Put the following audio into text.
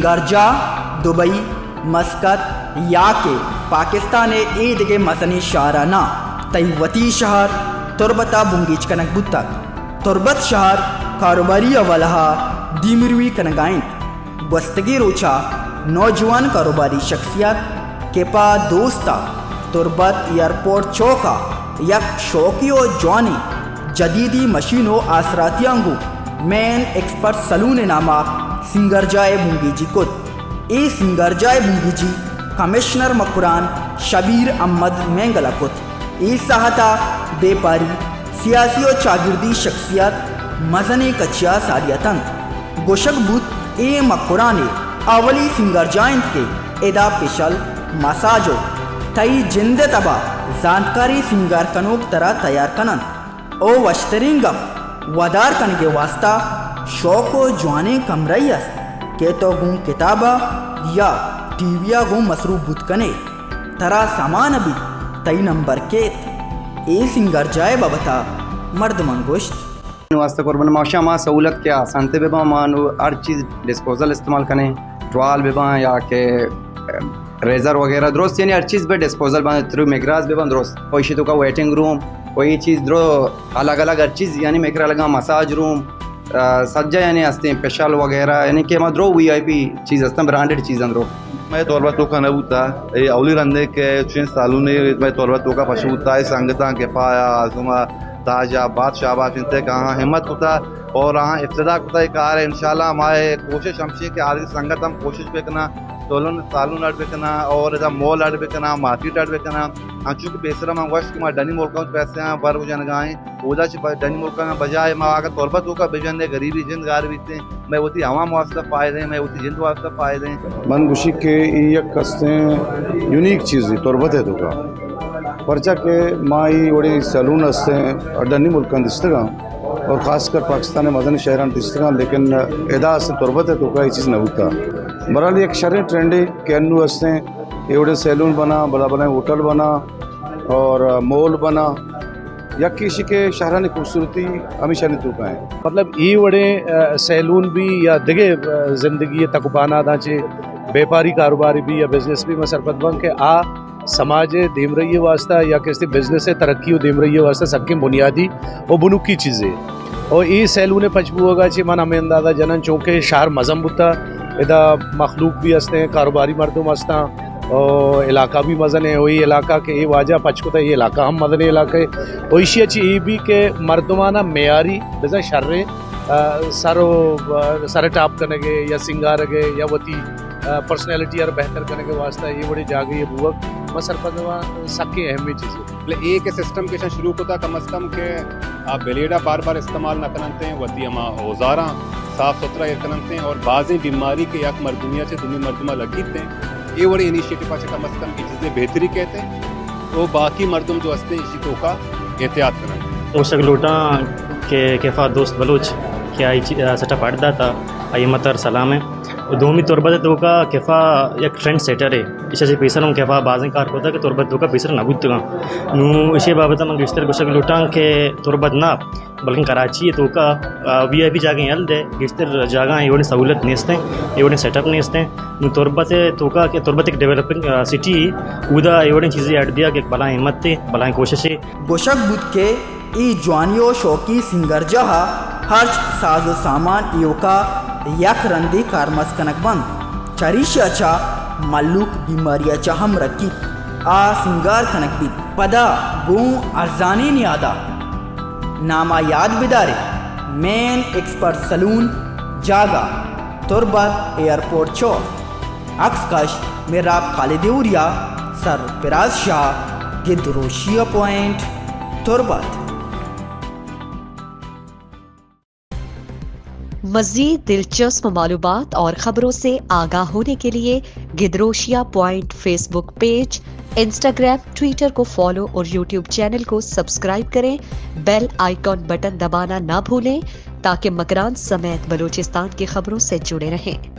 سنگارجا Dubai Muscat یا کہ پاکستان عید کے مسنی شہرانہ تیوتی شہر تربتا بنگیچ کنک بتک تربت شہر کاروباری اولہا دیمروی کنگائن گستگی روچا نوجوان کاروباری شخصیت کے پا دوستا تربت ایئرپورٹ چوکا یک شوقی و جوانی جدیدی مشین و آسراتیانگو مین ایکسپرٹ سلون نامہ سنگرجائے بنگی جی کت ای سنگرجائے بنگی جی کمشنر مقران شبیر احمد مینگلا کت ای ساہتا بے پاری سیاسی و چاگردی شخصیت مزن کچیا سالیتن گوشک بود ای مقرانے اولی سنگرجائن کے ادا پیشل مساجو تئی جند تبا زانکاری سنگار کنوک ترا تیار کنن او وشترینگم ودار کنگے واسطہ شوق و جوانے کمرئی است کہ تو گون کتابا یا ٹی ویا گون مصروف بود کنے ترا سامان ابھی تئی نمبر کیت اے سنگر جائے بابتا مرد منگوشت واسطہ قربان معاشہ ماں سہولت کیا سانتے بے مانو ہر چیز ڈسپوزل استعمال کریں ٹوال بے یا کہ ریزر وغیرہ درست یعنی ہر چیز پہ ڈسپوزل بنا تھرو میگراز بے درست کوئی شیتوں کا ویٹنگ روم کوئی چیز درو الگ الگ ہر چیز یعنی میکرا لگا مساج روم سجا یعنی ہستے ہیں پیشال وغیرہ یعنی کہ میں درو وی آئی پی چیز ہستے ہیں برانڈڈ چیز اندرو میں طوربت تو کا نبوتا اولی رندے کے چین سالوں نے میں طوربت تو کا پشوتا ہے سنگتاں کے پایا آزما تاجا بادشاہ بات انتے کہاں ہمت ہوتا اور ہاں ابتدا ہوتا ہے کار انشاءاللہ ہمارے کوشش ہمشی کہ آدھی سنگت ہم کوشش پہ کرنا سالون اڈ بکنا اور ادھر مال اڈ بکنا مارکیٹ اڈ بکنا ہاں چونکہ پیسر ہم وقت کہ ڈنی ملکوں پیسے ہیں بر جن گائیں اودا ڈنی ملکوں میں بجائے میں آگے طوربت ہو کا بجن دے غریبی جند گار بیتے میں ہوتی عوام واسطہ فائدے میں ہوتی جند واسطہ فائدے من گوشی کے یک کستے یونیک چیز طوربت ہے تو کا پرچہ کہ مائی وڑی سیلون ہستے ہیں ڈنی ملکوں دستگاں اور خاص کر پاکستان مدنی شہران دستگاں لیکن ادا سے طوربت ہے تو کا یہ چیز نہ ہوتا برحال ایک شرح ٹرینڈ ہے کہ انو ہستے ہیں ایوڑے سیلون بنا بڑا بنا ہوٹل بنا اور مول بنا یا کسی کے شہرانی خوبصورتی ہمیشہ نہیں تو کا ہے مطلب ای وڑے سیلون بھی یا دگے زندگی تکبانا دانچے بیپاری کاروباری بھی یا بزنس بھی میں سرپت بن کے آ سماج دیم رہی واسطہ یا کسی بزنس ترقی و دیم رہی واسطہ سب کی بنیادی اور بنوکی چیزیں اور ای سیلون پچبو ہوگا چی من ہمیں اندازہ جنن چونکہ شہر مزم بتا ادا مخلوق بھی ہستے ہیں کاروباری مردم ہستا اور علاقہ بھی مزن ہے وہی علاقہ کے یہ واجہ پچکتا ہے یہ علاقہ ہم مدنی علاقہ ہے ویشی اچھی یہ بھی کہ مردمانہ معیاری بزن شرے سر ٹاپ کرنے گے یا سنگار گے یا وتی پرسنالٹی اور بہتر کرنے کے واسطہ یہ بڑی جاگئی بوک میں سرپنچ سب کی اہمی چیزیں ایک سسٹم کے ساتھ شروع ہوتا کم از کم کہ آپ بلیڈا بار بار استعمال نہ کرتے ہیں وتی ہما اوزاراں صاف ستھرا کرتے ہیں اور بعض بیماری کے یک مردمیہ سے دنیا مردمہ لگیتے ہیں یہ بڑے انیشیٹو پاچے کم از کم کی چیزیں بہتری کہتے ہیں تو باقی مردم جو ہستے ہیں اسی تو کا احتیاط کرنا اوشک لوٹا کہ کیفا دوست بلوچ کیا سٹا پڑھتا تھا آئی متر سلام ہے دومی طوربت تو کا کیفا یک ٹرینڈ سیٹر ہے اسے سے پیسر ہوں کیفا بازیں کار ہوتا کہ طوربت تو کا پیسر نہ بودتا گا نو اسے بابتا من گشتر گوشک لوٹاں کہ طوربت نہ بلکہ کراچی ہے تو کا وی آئی پی جاگیں یل دے گشتر جاگاں ایوڑی سہولت نیستے ہیں ایوڑی سیٹ اپ نیستے ہیں نو طوربت تو کا کہ طوربت ایک ڈیولپنگ سٹی اودا ایوڑی چیزیں ایڈ دیا کہ بلائیں ہمت تے بلائیں کوشش ہے گوشک بود کے ای جوانی و شوقی سنگر جہا ہر ساز و سامان ایوکا یک رندی کارمس کنک بند چریش اچھا ملوک بیماری اچھا ہم رکی آ سنگار کنک بھی پدا گون ارزانی نیادا نامہ یاد بدارے مین ایکسپرٹ سلون جاگا تربت ایئرپورٹ چوک عکس کش میراب خالدیوریا سر پراز شاہ گدروشیا پوائنٹ تربت. مزید دلچسپ معلومات اور خبروں سے آگاہ ہونے کے لیے Gedrosia point Facebook page, Instagram, Twitter کو فالو اور یوٹیوب چینل کو سبسکرائب کریں. بیل آئیکن بٹن دبانا نہ بھولیں تاکہ مکران سمیت بلوچستان کی خبروں سے جڑے رہیں.